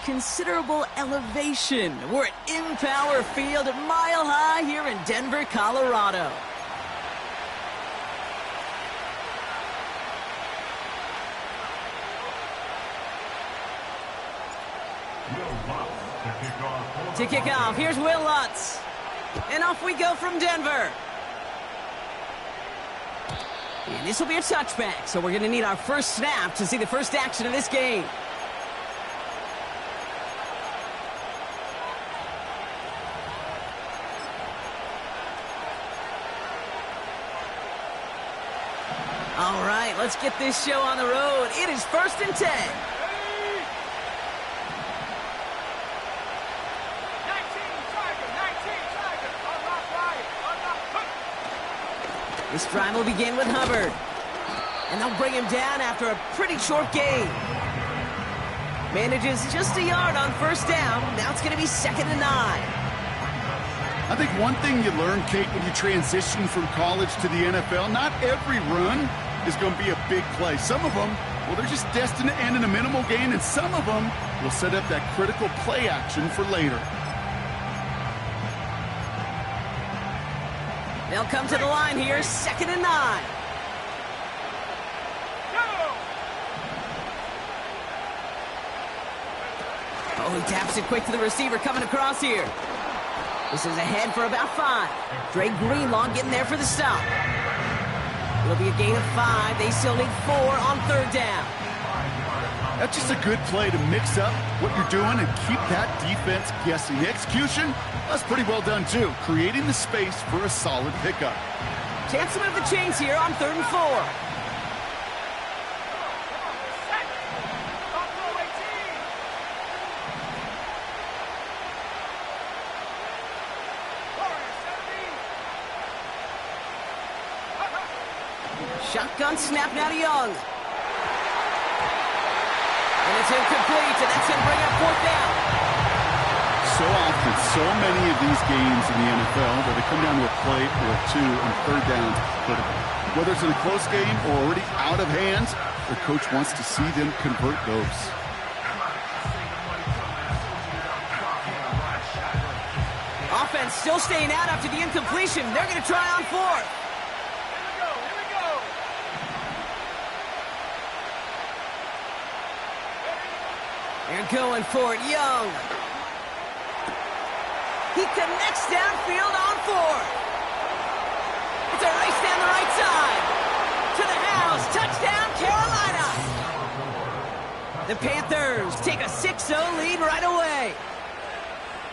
considerable elevation. We're at Empower Field at Mile High here in Denver, Colorado. To kick off, here's Will Lutz. And off we go from Denver. And this will be a touchback, so we're going to need our first snap to see the first action of this game. All right, let's get this show on the road. It is 1st and 10. This drive will begin with Hubbard. And they'll bring him down after a pretty short gain. Manages just a yard on first down. Now it's going to be 2nd and 9. I think one thing you learn, Kate, when you transition from college to the NFL, not every run is going to be a big play. Some of them, well, they're just destined to end in a minimal gain, and some of them will set up that critical play action for later. They'll come to the line here, 2nd and 9. Oh, he taps it quick to the receiver coming across here. This is ahead for about 5. Dre Greenlaw getting there for the stop. It'll be a gain of 5. They still need 4 on 3rd down. That's just a good play to mix up what you're doing and keep that defense guessing. The execution, that's pretty well done too. Creating the space for a solid pickup. Chance to move the chains here on 3rd and 4. Shotgun snap now to Young. And it's incomplete, and that's going to bring up 4th down. So often, so many of these games in the NFL where they come down to a play or 2 and 3rd down critical. Whether it's in a close game or already out of hands, the coach wants to see them convert those. Offense still staying out after the incompletion. They're going to try on 4th. They're going for it, Young. He connects downfield on 4th. It's a race down the right side. To the house. Touchdown, Carolina. The Panthers take a 6-0 lead right away.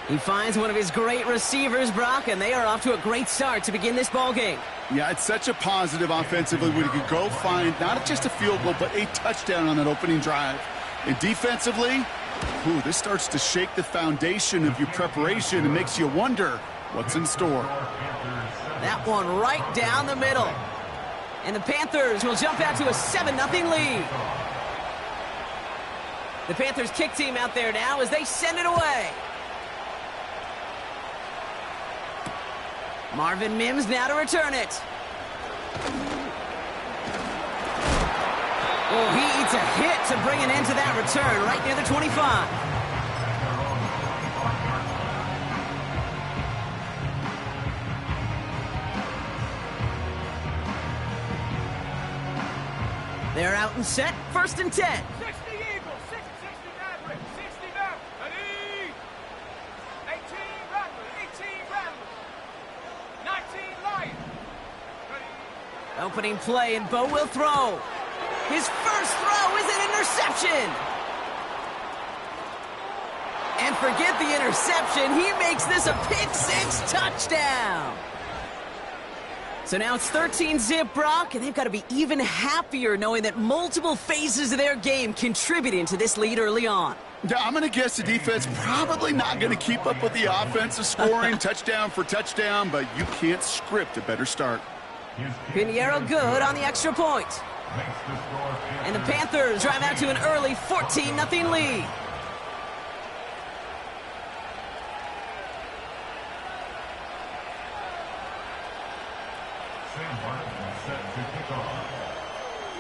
He finds one of his great receivers, Brock, and they are off to a great start to begin this ball game. Yeah, it's such a positive offensively when you could go find not just a field goal, but a touchdown on that opening drive. And defensively, this starts to shake the foundation of your preparation and makes you wonder what's in store. That one right down the middle. And the Panthers will jump out to a 7-0 lead. The Panthers kick team out there now as they send it away. Marvin Mims now to return it. Oh, he eats a hit to bring an end to that return right near the 25. They're out and set, 1st and 10. 60 Eagles, 60 Maverick, 60 Maverick, ready? 18 Rattler, 18 Rattler, 19 Lion, ready? Opening play, and Bo will throw. His first throw is an interception. And forget the interception. He makes this a pick-6 touchdown. So now it's 13-zip, Brock, and they've got to be even happier knowing that multiple phases of their game contributing to this lead early on. Yeah, I'm going to guess the defense probably not going to keep up with the offensive scoring touchdown for touchdown, but you can't script a better start. Pinheiro good on the extra point. And the Panthers drive out to an early 14-0 lead.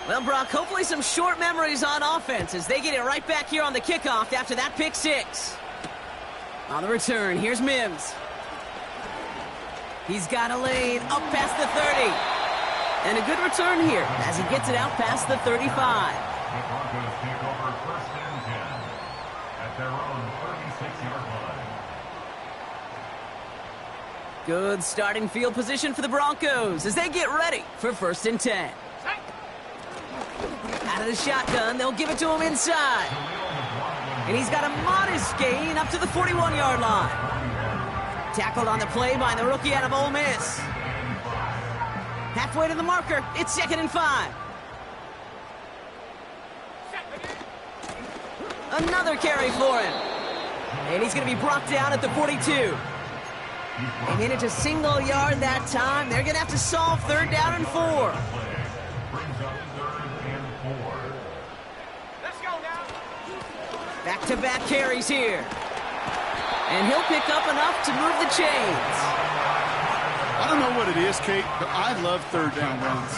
Well, Brock, hopefully some short memories on offense as they get it right back here on the kickoff after that pick six. On the return, here's Mims. He's got a lane up past the 30. And a good return here as he gets it out past the 35. The Broncos take over 1st and 10 at their own 36-yard line. Good starting field position for the Broncos as they get ready for 1st and 10. Out of the shotgun, they'll give it to him inside. And he's got a modest gain up to the 41-yard line. Tackled on the play by the rookie out of Ole Miss. Halfway to the marker, it's 2nd and 5. Another carry for him. And he's going to be brought down at the 42. They made it to single yard that time. They're going to have to solve 3rd down and 4. Brings up 3rd and 4. Let's go now. Back-to-back carries here. And he'll pick up enough to move the chains. I don't know what it is, Kate, but I love 3rd down runs.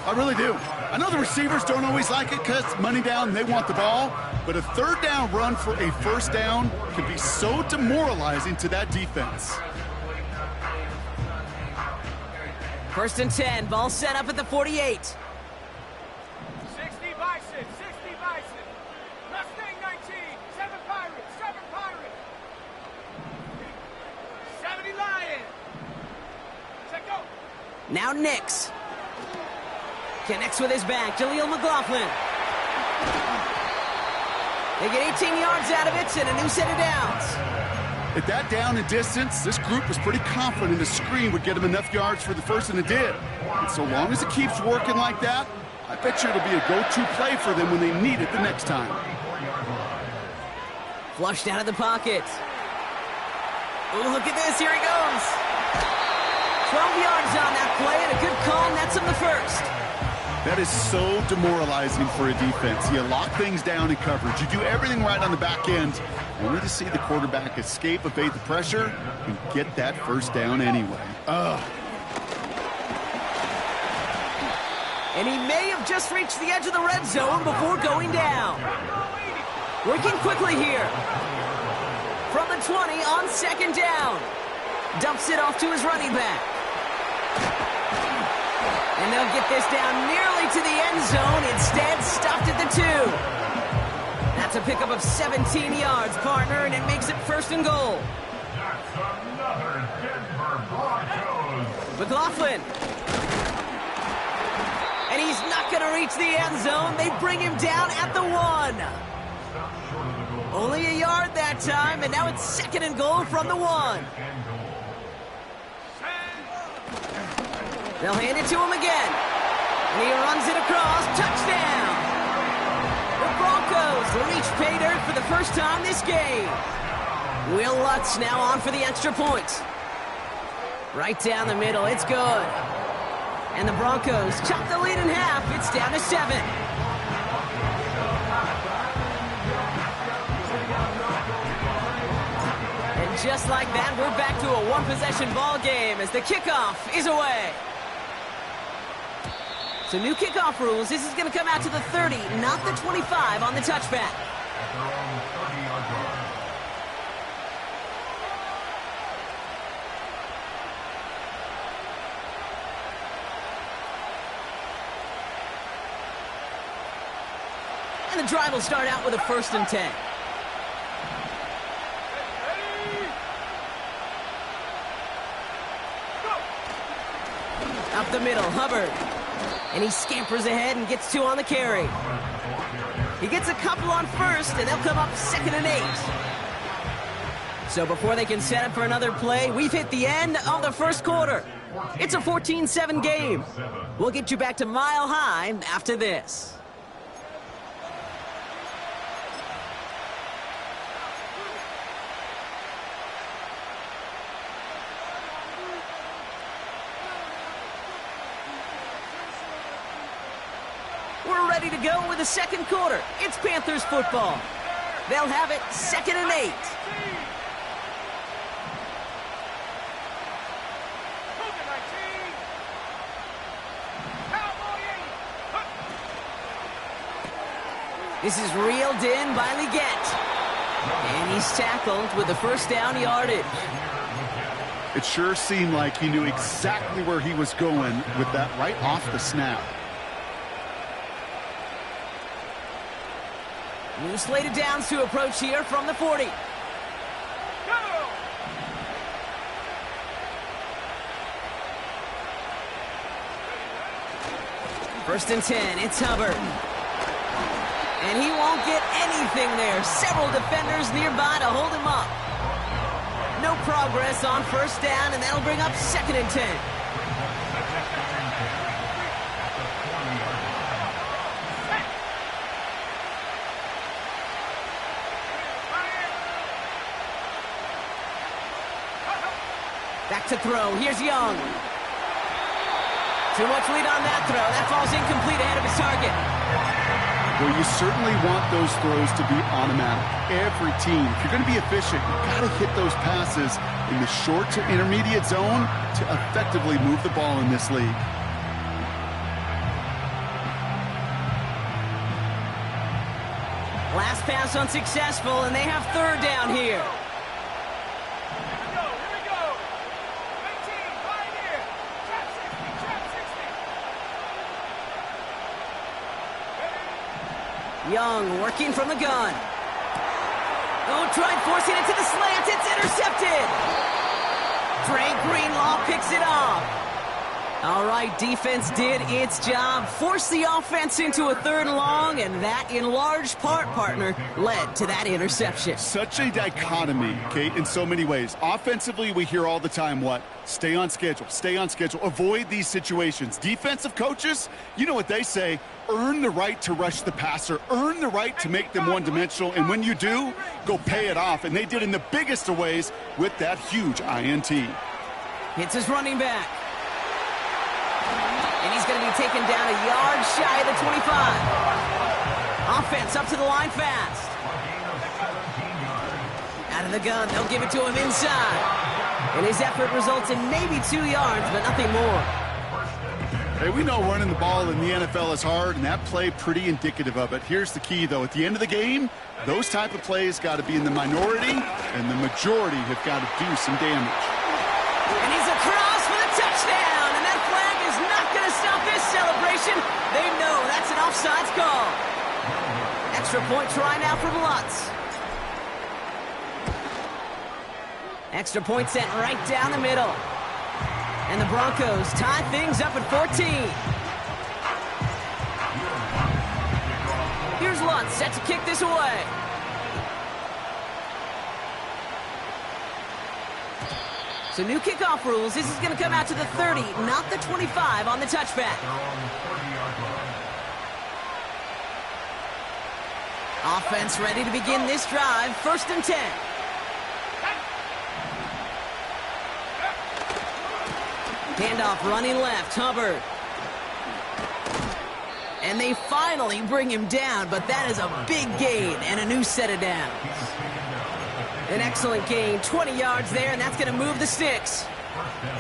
I really do. I know the receivers don't always like it because money down, they want the ball. But a 3rd down run for a 1st down can be so demoralizing to that defense. 1st and 10, ball set up at the 48. 60 Bison, 60 Bison. Mustang 19, 7 Pirates, 7 Pirates. 70 Lions. Set go. Now Nix. Connects with his back, Jaleel McLaughlin. They get 18 yards out of it and a new set of downs. At that down and distance, this group was pretty confident the screen would get them enough yards for the 1st, and it did. And so long as it keeps working like that, I bet you it'll be a go-to play for them when they need it the next time. Flushed out of the pocket. Oh, look at this. Here he goes. 12 yards on that play and a good call, and that's on the 1st. That is so demoralizing for a defense. You lock things down in coverage. You do everything right on the back end, only to see the quarterback escape, evade the pressure, and get that 1st down anyway. And he may have just reached the edge of the red zone before going down. Working quickly here. From the 20 on 2nd down. Dumps it off to his running back. And they'll get this down nearly to the end zone. Instead, stopped at the 2. That's a pickup of 17 yards, partner, and it makes it 1st and goal. That's another Denver Broncos. McLaughlin. And he's not going to reach the end zone. They bring him down at the 1. Only a yard that time, and now it's 2nd and goal from the 1. They'll hand it to him again. And he runs it across. Touchdown! The Broncos reach pay dirt for the 1st time this game. Will Lutz now on for the extra point. Right down the middle. It's good. And the Broncos chop the lead in half. It's down to 7. And just like that, we're back to a one-possession ball game as the kickoff is away. So new kickoff rules. This is going to come out to the 30, not the 25 on the touchback. At their own 30-yard line. And the drive will start out with a 1st and 10. Up the middle, Hubbard. And he scampers ahead and gets 2 on the carry. He gets a couple on 1st, and they'll come up 2nd and 8. So before they can set up for another play, we've hit the end of the 1st quarter. It's a 14-7 game. We'll get you back to Mile High after this. We're ready to go with the 2nd quarter. It's Panthers football. They'll have it 2nd and 8. This is reeled in by Leggett. And he's tackled with the first down yardage. It sure seemed like he knew exactly where he was going with that right off the snap. New slated downs to approach here from the 40. First and 10, it's Hubbard. And he won't get anything there. Several defenders nearby to hold him up. No progress on first down, and that'll bring up second and 10. Back to throw. Here's Young. Too much lead on that throw. That falls incomplete ahead of his target. Well, you certainly want those throws to be automatic. Every team, if you're going to be efficient, you've got to hit those passes in the short to intermediate zone to effectively move the ball in this league. Last pass unsuccessful, and they have third down here. Young working from the gun. Oh, tried forcing it to the slant. It's intercepted. Dre Greenlaw picks it off. All right, defense did its job. Forced the offense into a third and long, and that, in large part, partner, led to that interception. Such a dichotomy, Kate, in so many ways. Offensively, we hear all the time what? Stay on schedule, stay on schedule, avoid these situations. Defensive coaches, you know what they say, earn the right to rush the passer, earn the right to make them one-dimensional, and when you do, go pay it off. And they did in the biggest of ways with that huge INT. Hits his running back. And he's going to be taken down a yard shy of the 25. Offense up to the line fast. Out of the gun, they'll give it to him inside. And his effort results in maybe 2 yards, but nothing more. Hey, we know running the ball in the NFL is hard, and that play pretty indicative of it. Here's the key, though. At the end of the game, those type of plays got to be in the minority, and the majority have got to do some damage. And he's across for the touchdown, and that flag is not going to stop this celebration. They know that's an offsides call. Extra point try now from Lutz. Extra point sent right down the middle. And the Broncos tie things up at 14. Here's Lutz set to kick this away. So new kickoff rules. This is going to come out to the 30, not the 25 on the touchback. Offense ready to begin this drive. First and 10. Handoff running left, Hubbard. And they finally bring him down, but that is a big gain and a new set of downs. An excellent gain, 20 yards there, and that's going to move the sticks.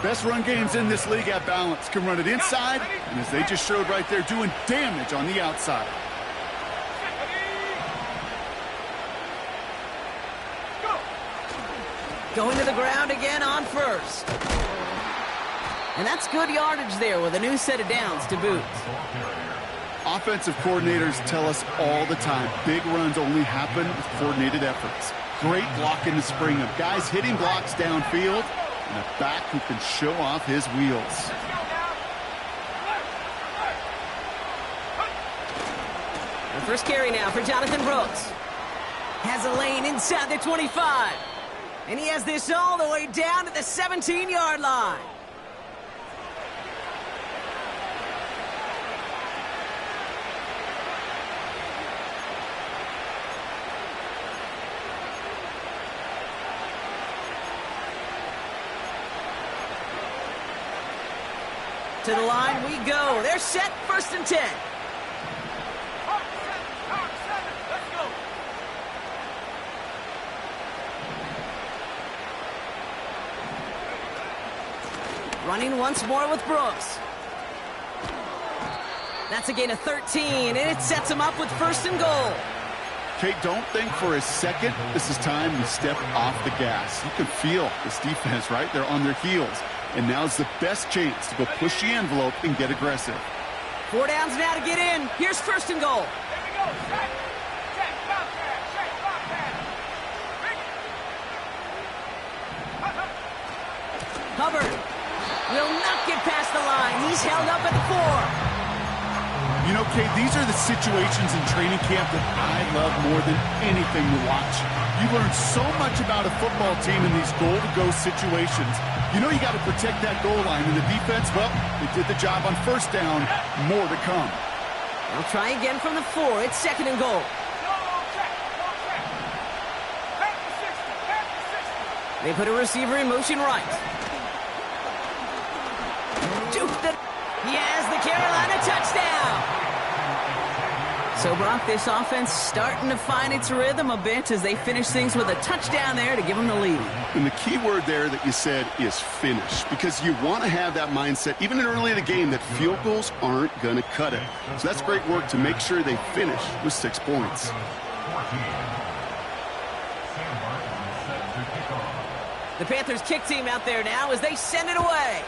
Best run games in this league at balance. Can run it inside, and as they just showed right there, doing damage on the outside. Going to the ground again on first. And that's good yardage there with a new set of downs to boot. Offensive coordinators tell us all the time, big runs only happen with coordinated efforts. Great block in the spring of guys hitting blocks downfield and a back who can show off his wheels. The first carry now for Jonathan Brooks. Has a lane inside the 25. And he has this all the way down to the 17-yard line. To the line we go. They're set, first and 10. Let's go. Running once more with Brooks. That's a gain of 13, and it sets him up with 1st and goal. Kate, don't think for a second this is time to step off the gas. You can feel this defense, right? They're on their heels. And now's the best chance to go push the envelope and get aggressive. 4 downs now to get in. Here's 1st and goal. Here we go. Check. Check. Bobcat. Check. Bobcat. Hubbard will not get past the line. He's held up at the 4. You know, Kate, these are the situations in training camp that I love more than anything to watch. You learn so much about a football team in these goal-to-go situations. You know you got to protect that goal line, and the defense, well, they did the job on 1st down. More to come. They'll try again from the 4. It's 2nd and goal. They put a receiver in motion right. Duked it. He has the Carolina touchdown. So, Brock, this offense starting to find its rhythm a bit as they finish things with a touchdown there to give them the lead. And the key word there that you said is finish, because you want to have that mindset, even early in the game, that field goals aren't going to cut it. So that's great work to make sure they finish with 6 points. The Panthers kick team out there now as they send it away.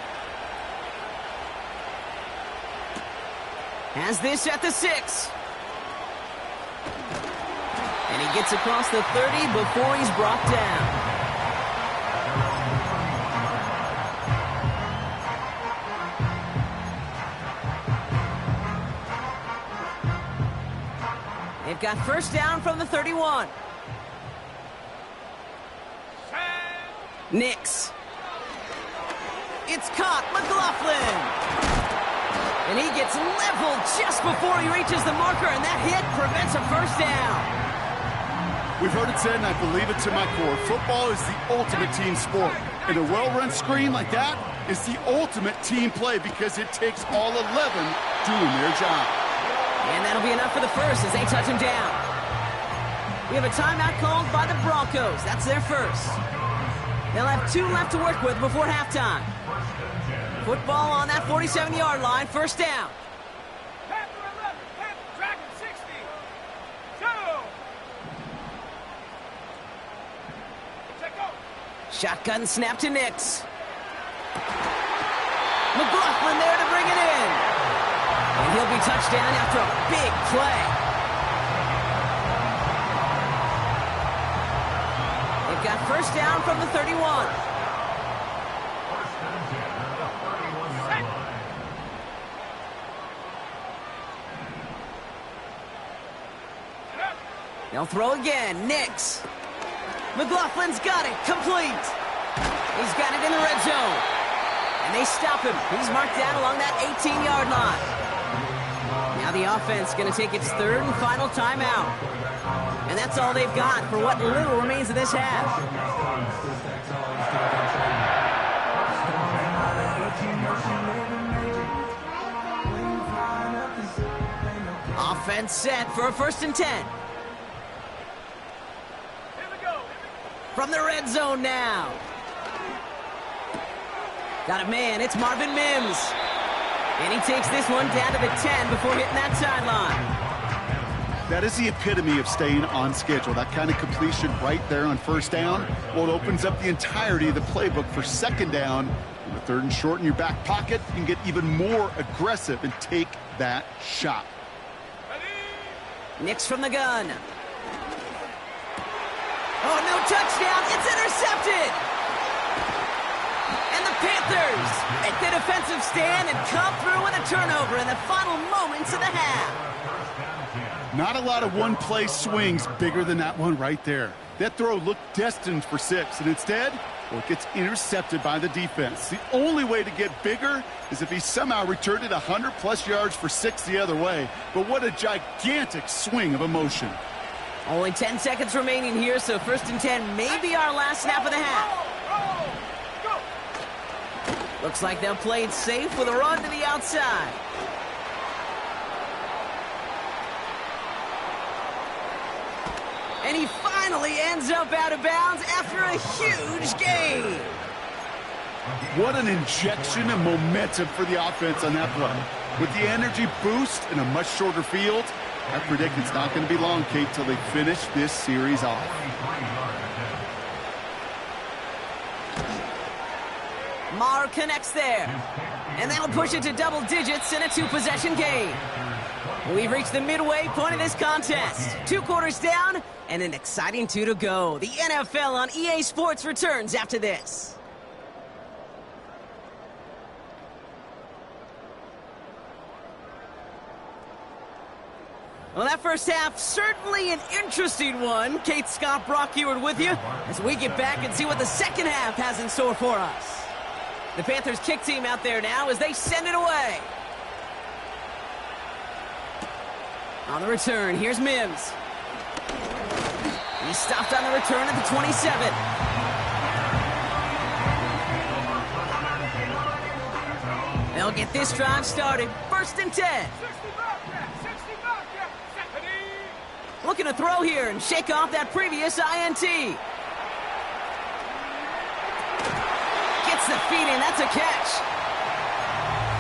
Has this at the 6. And he gets across the 30 before he's brought down. They've got 1st down from the 31. Nix. It's caught. McLaughlin. And he gets leveled just before he reaches the marker, and that hit prevents a 1st down. We've heard it said, and I believe it to my core, football is the ultimate team sport. And a well-run screen like that is the ultimate team play because it takes all 11 doing their job. And that'll be enough for the 1st as they touch him down. We have a timeout called by the Broncos. That's their 1st. They'll have 2 left to work with before halftime. Football on that 47-yard line, 1st down. Panther 11, Panther Dragon 60. 2. Check go. Shotgun snap to Nix. McLaughlin there to bring it in. And he'll be touchdown after a big play. They've got 1st down from the 31. They'll throw again. Nix. McLaughlin's got it. Complete. He's got it in the red zone. And they stop him. He's marked down along that 18-yard line. Now the offense going to take its 3rd and final timeout. And that's all they've got for what little remains of this half. Offense set for a 1st and 10. From the red zone now. Got a man. It's Marvin Mims. And he takes this one down to the 10 before hitting that sideline. That is the epitome of staying on schedule. That kind of completion right there on 1st down. Well, it opens up the entirety of the playbook for 2nd down. In the 3rd and short in your back pocket, you can get even more aggressive and take that shot. Nix from the gun. Oh, no touchdown. It's intercepted. And the Panthers make the defensive stand and come through with a turnover in the final moments of the half. Not a lot of one-play swings bigger than that one right there. That throw looked destined for 6, and instead, well, it gets intercepted by the defense. The only way to get bigger is if he somehow returned it 100-plus yards for 6 the other way. But what a gigantic swing of emotion. Only 10 seconds remaining here, so 1st and 10 may be our last snap of the half. Looks like they'll play it safe with a run to the outside. And he finally ends up out of bounds after a huge gain. What an injection of momentum for the offense on that play. With the energy boost and a much shorter field, I predict it's not going to be long, Kate, till they finish this series off. Maher connects there. And that'll push it to double digits in a two-possession game. We've reached the midway point of this contest. 2 quarters down and an exciting 2 to go. The NFL on EA Sports returns after this. Well, that first half, certainly an interesting one. Kate, Scott, Brock Huard with you as we get back and see what the second half has in store for us. The Panthers kick team out there now as they send it away. On the return, here's Mims. He stopped on the return at the 27. They'll get this drive started. 1st and 10. Looking to throw here and shake off that previous INT. Gets the feed in. That's a catch.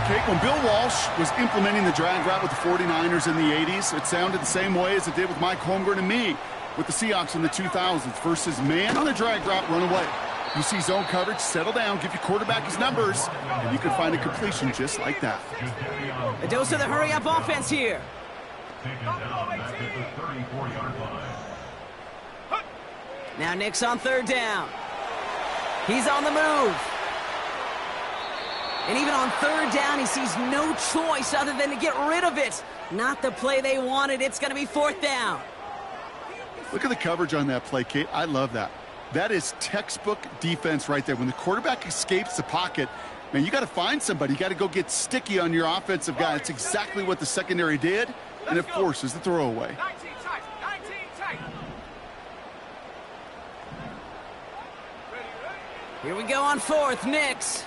Kate, when Bill Walsh was implementing the drag route with the 49ers in the 80s, it sounded the same way as it did with Mike Holmgren and me with the Seahawks in the 2000s versus man on the drag route, run away. You see zone coverage, settle down, give your quarterback his numbers, and you can find a completion just like that. A dose of the hurry-up offense here. Now Nick's on 3rd down. He's on the move. And even on 3rd down, he sees no choice other than to get rid of it. Not the play they wanted. It's going to be 4th down. Look at the coverage on that play, Kate. I love that. That is textbook defense right there. When the quarterback escapes the pocket, man, you got to find somebody. You got to go get sticky on your offensive guy. It's exactly what the secondary did, and it forces the throwaway. 19 tight. 19 tight. Here we go on 4th. Nix.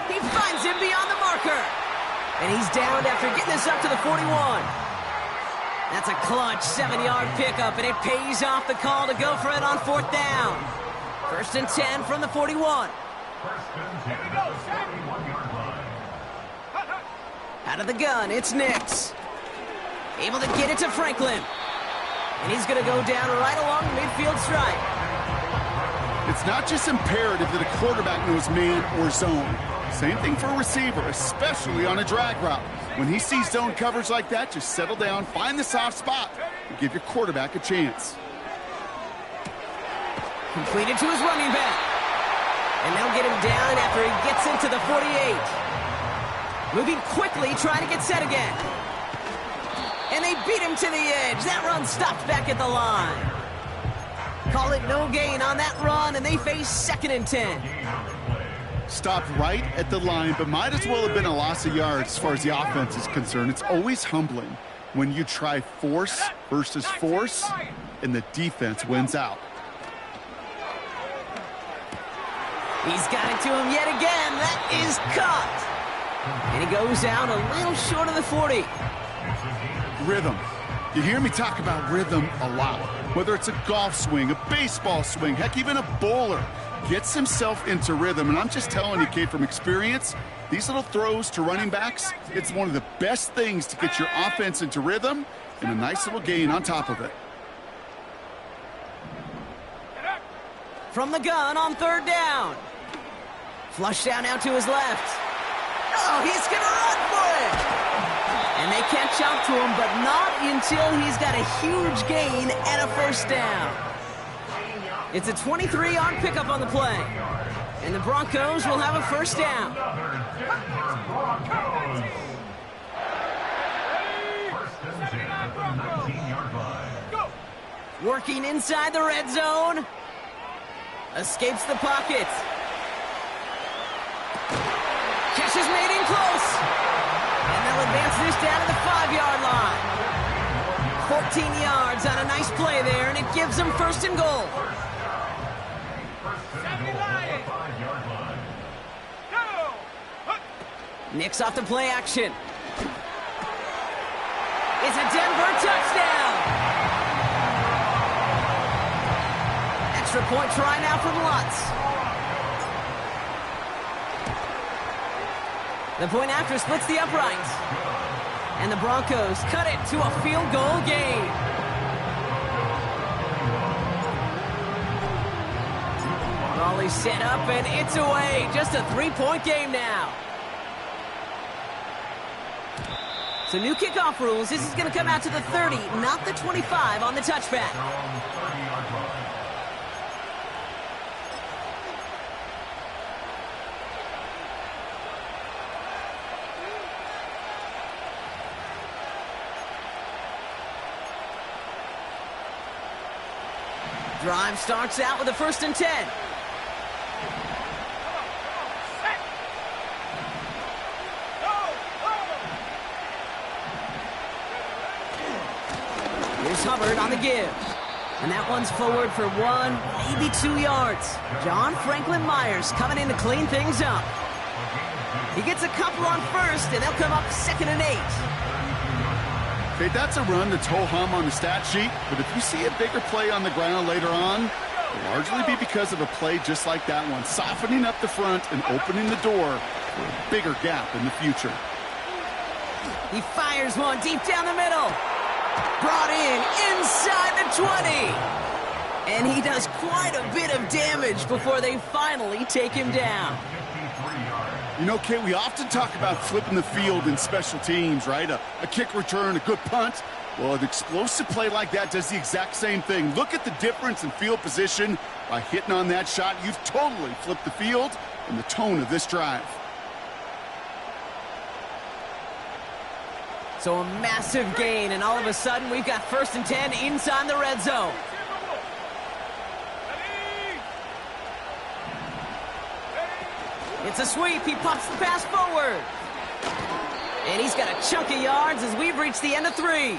He finds him beyond the marker. And he's downed after getting this up to the 41. That's a clutch 7-yard pickup, and it pays off the call to go for it on 4th down. 1st and 10 from the 41. Out of the gun, it's Nix. Able to get it to Franklin. And he's going to go down right along the midfield stripe. It's not just imperative that a quarterback knows man or zone. Same thing for a receiver, especially on a drag route. When he sees zone coverage like that, just settle down, find the soft spot, and give your quarterback a chance. Completed to his running back. And they'll get him down after he gets into the 48. Moving quickly, trying to get set again. And they beat him to the edge. That run stopped back at the line. Call it no gain on that run, and they face 2nd and 10. Stopped right at the line, but might as well have been a loss of yards as far as the offense is concerned. It's always humbling when you try force versus force, and the defense wins out. He's got it to him yet again. That is caught. And he goes out a little short of the 40. Rhythm. You hear me talk about rhythm a lot. Whether it's a golf swing, a baseball swing, heck, even a bowler gets himself into rhythm. And I'm just telling you, Kate, from experience, these little throws to running backs, it's one of the best things to get your offense into rhythm and a nice little gain on top of it. From the gun on 3rd down. Flush down now to his left. Oh, he's going to run for it. And they catch up to him, but not until he's got a huge gain and a 1st down. It's a 23-yard pickup on the play. And the Broncos will have a 1st down. Working inside the red zone. Escapes the pocket. Catch is made in close. And they'll advance this down to the 5-yard line. 14 yards on a nice play there, and it gives them 1st and goal. Nix off the play action. It's a Denver touchdown. Extra point try now from Lutz. The point after splits the uprights. And the Broncos cut it to a field goal game. Raleigh set up and it's away. Just a 3-point game now. So new kickoff rules. This is going to come out to the 30, not the 25 on the touchback. Drive starts out with a 1st and 10. Here's Hubbard on the give. And that one's forward for 1, maybe 2 yards. John Franklin Myers coming in to clean things up. He gets a couple on 1st, and they'll come up 2nd and 8. Okay, that's a run that's ho-hum on the stat sheet, but if you see a bigger play on the ground later on, it'll largely be because of a play just like that one, softening up the front and opening the door for a bigger gap in the future. He fires one deep down the middle. Brought in inside the 20. And he does quite a bit of damage before they finally take him down. You know, Kate, we often talk about flipping the field in special teams, right? A kick return, a good punt. Well, an explosive play like that does the exact same thing. Look at the difference in field position. By hitting on that shot, you've totally flipped the field and the tone of this drive. So a massive gain, and all of a sudden we've got 1st and 10 inside the red zone. It's a sweep. He pops the pass forward. And he's got a chunk of yards as we've reached the end of 3.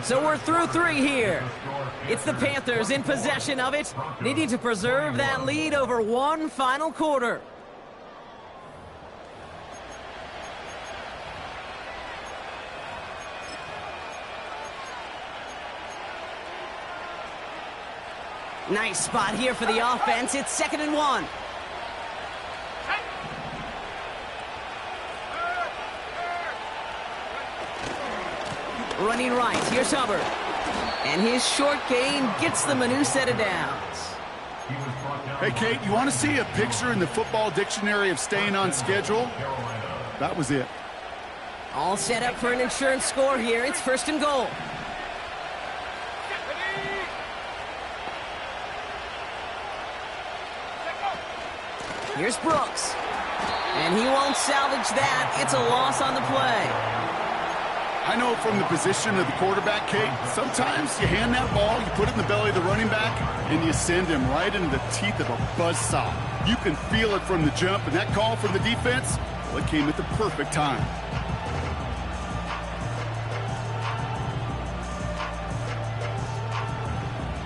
So we're through 3 here. It's the Panthers in possession of it, needing to preserve that lead over one final quarter. Nice spot here for the offense. It's 2nd and 1. Running right, here's Hubbard. And his short gain gets them a new set of downs. Hey, Kate, you want to see a picture in the football dictionary of staying on schedule? That was it. All set up for an insurance score here. It's 1st and goal. Here's Brooks. And he won't salvage that. It's a loss on the play. I know from the position of the quarterback, Kate, sometimes you hand that ball, you put it in the belly of the running back, and you send him right into the teeth of a buzzsaw. You can feel it from the jump, and that call from the defense, well, it came at the perfect time.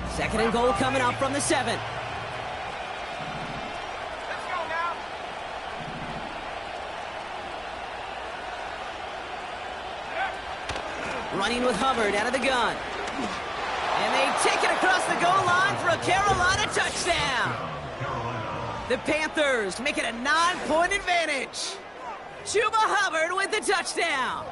Second and goal coming up from the 7. Running with Hubbard out of the gun. And they take it across the goal line for a Carolina touchdown. The Panthers make it a 9-point advantage. Chuba Hubbard with the touchdown.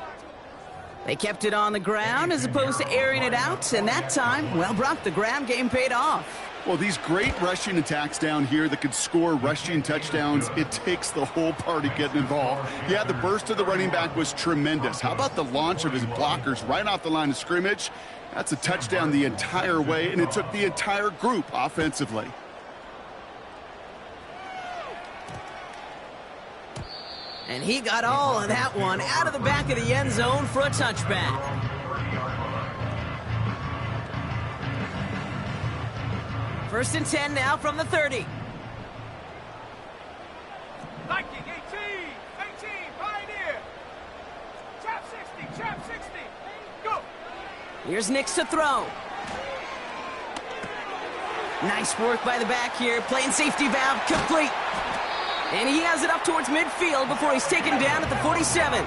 They kept it on the ground as opposed to airing it out, and that time, well, Brock, the ground game paid off. Well, these great rushing attacks down here that could score rushing touchdowns, it takes the whole party getting involved. Yeah, the burst of the running back was tremendous. How about the launch of his blockers right off the line of scrimmage? That's a touchdown the entire way, and it took the entire group offensively. And he got all of that one out of the back of the end zone for a touchback. First and 10 now from the 30. Viking 18, Pioneer. Trap 60, go. Here's Nix to throw. Nice work by the back here, playing safety valve complete. And he has it up towards midfield before he's taken down at the 47.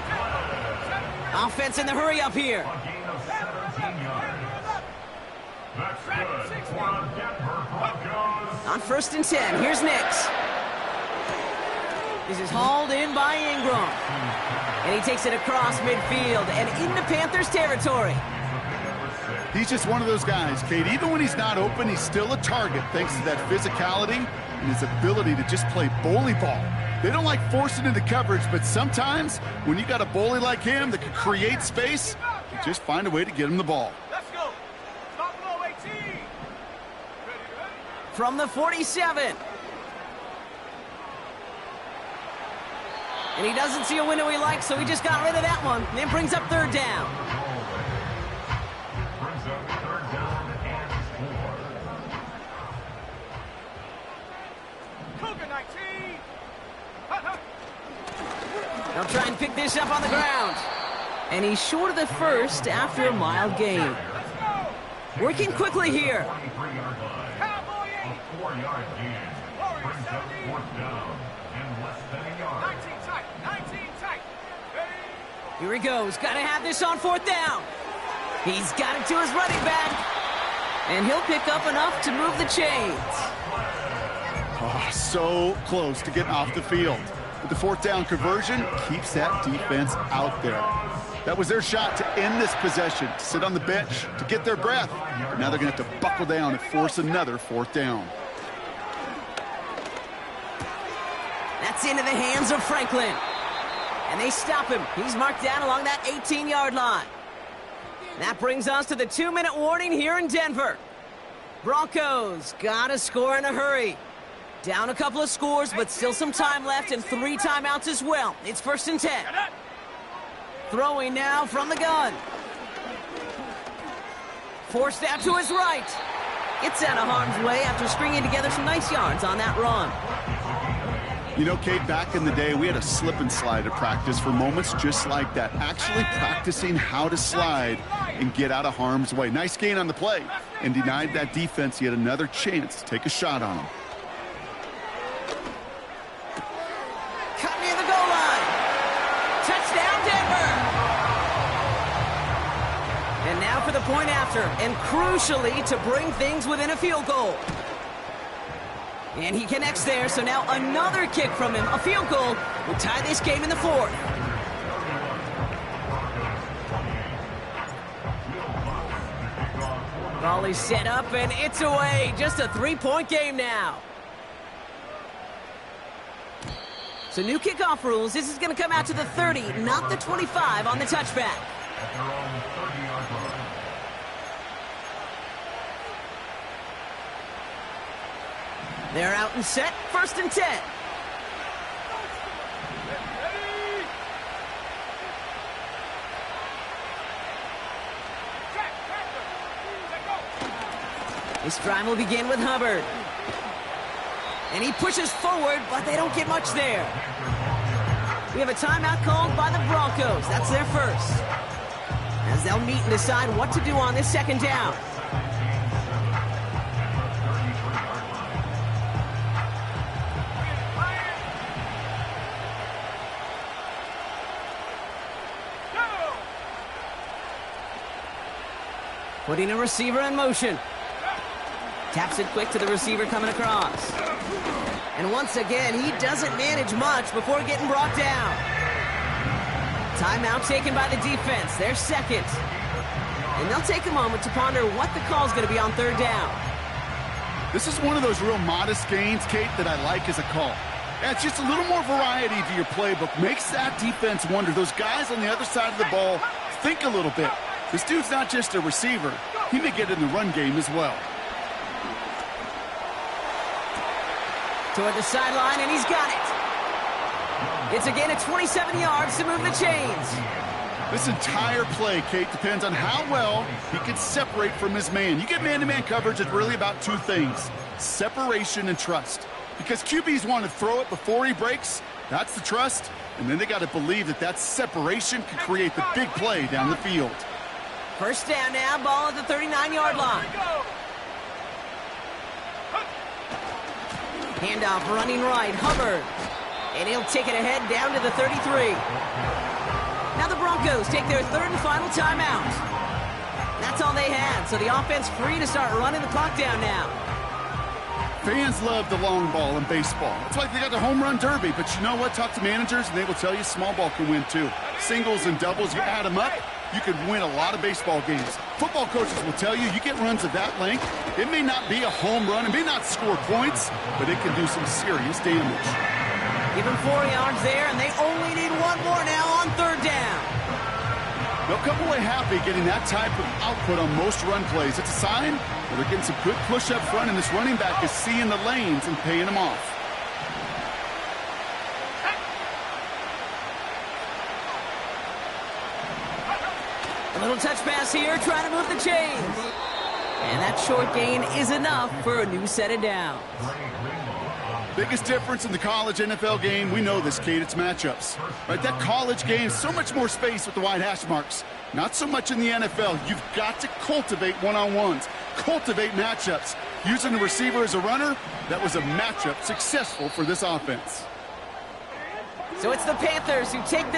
Offense in the hurry up here. That's good. On first and 10, here's Nix. This is hauled in by Ingram. And he takes it across midfield and into Panthers territory. He's just one of those guys, Kate. Even when he's not open, he's still a target thanks to that physicality and his ability to just play bully ball. They don't like forcing into coverage, but sometimes when you got a bully like him that can create space, you just find a way to get him the ball. Let's go. Stop below 18. Ready? From the 47. And he doesn't see a window he likes, so he just got rid of that one. And then brings up third down. Brings up third down and 4. Cougar 19. They'll try and pick this up on the ground. And he's short of the first after a mild gain. Let's go. Working quickly here. 23-yard line. Cowboy A 8. 4-yard gain. Brings up fourth down and less than a yard. 19 tight. 19 tight. Ready? Here he goes. Got to have this on fourth down. He's got it to his running back. And he'll pick up enough to move the chains. Oh, so close to getting off the field. But the fourth down conversion keeps that defense out there. That was their shot to end this possession, to sit on the bench, to get their breath. Now they're going to have to buckle down and force another fourth down. That's into the hands of Franklin. And they stop him. He's marked down along that 18-yard line. That brings us to the 2-minute warning here in Denver. Broncos got to score in a hurry. Down a couple of scores, but still some time left and 3 timeouts as well. It's 1st and 10. Throwing now from the gun. Forced out to his right. It's out of harm's way after stringing together some nice yards on that run. You know, Kate, back in the day, we had a slip and slide at practice for moments just like that. Actually practicing how to slide and get out of harm's way. Nice gain on the play and denied that defense yet another chance to take a shot on him. Cut near the goal line. Touchdown, Denver. And now for the point after, and crucially to bring things within a field goal. And he connects there, so now another kick from him. A field goal will tie this game in the 4th. Ball is set up, and it's away. Just a 3-point game now. So new kickoff rules. This is going to come out to the 30, not the 25 on the touchback. At their own 30-yard line. They're out and set. 1st and 10. Ready? Jack, Panther. Let go. This drive will begin with Hubbard. And he pushes forward, but they don't get much there. We have a timeout called by the Broncos. That's their first. As they'll meet and decide what to do on this 2nd down. Putting a receiver in motion. Taps it quick to the receiver coming across. And once again, he doesn't manage much before getting brought down. Timeout taken by the defense. Their second. And they'll take a moment to ponder what the call's going to be on 3rd down. This is one of those real modest gains, Kate, that I like as a call. Yeah, it's just a little more variety to your playbook. Makes that defense wonder. Those guys on the other side of the ball think a little bit. This dude's not just a receiver. He may get in the run game as well. Toward the sideline, and he's got it. It's again at 27 yards to move the chains. This entire play, Kate, depends on how well he can separate from his man. You get man-to-man coverage, it's really about 2 things: separation and trust. Because QBs want to throw it before he breaks. That's the trust. And then they got to believe that that separation can create the big play down the field. 1st down now, ball at the 39-yard line. Handoff running right, Hubbard. And he'll take it ahead down to the 33. Now the Broncos take their 3rd and final timeout. That's all they had, so the offense free to start running the clock down now. Fans love the long ball in baseball. It's like they got the home run derby, but you know what? Talk to managers, and they will tell you small ball can win too. Singles and doubles, you add them up, you could win a lot of baseball games. Football coaches will tell you, you get runs of that length, it may not be a home run, it may not score points, but it can do some serious damage. Give him 4 yards there, and they only need one more now on third down. They'll come away happy getting that type of output on most run plays. It's a sign that they're getting some good push up front, and this running back is seeing the lanes and paying them off. A little touch pass here, trying to move the chains. And that short gain is enough for a new set of downs. Biggest difference in the college NFL game, we know this, Kate, it's matchups. Right, that college game, so much more space with the wide hash marks. Not so much in the NFL. You've got to cultivate one-on-ones, cultivate matchups. Using the receiver as a runner, that was a matchup successful for this offense. So it's the Panthers who take this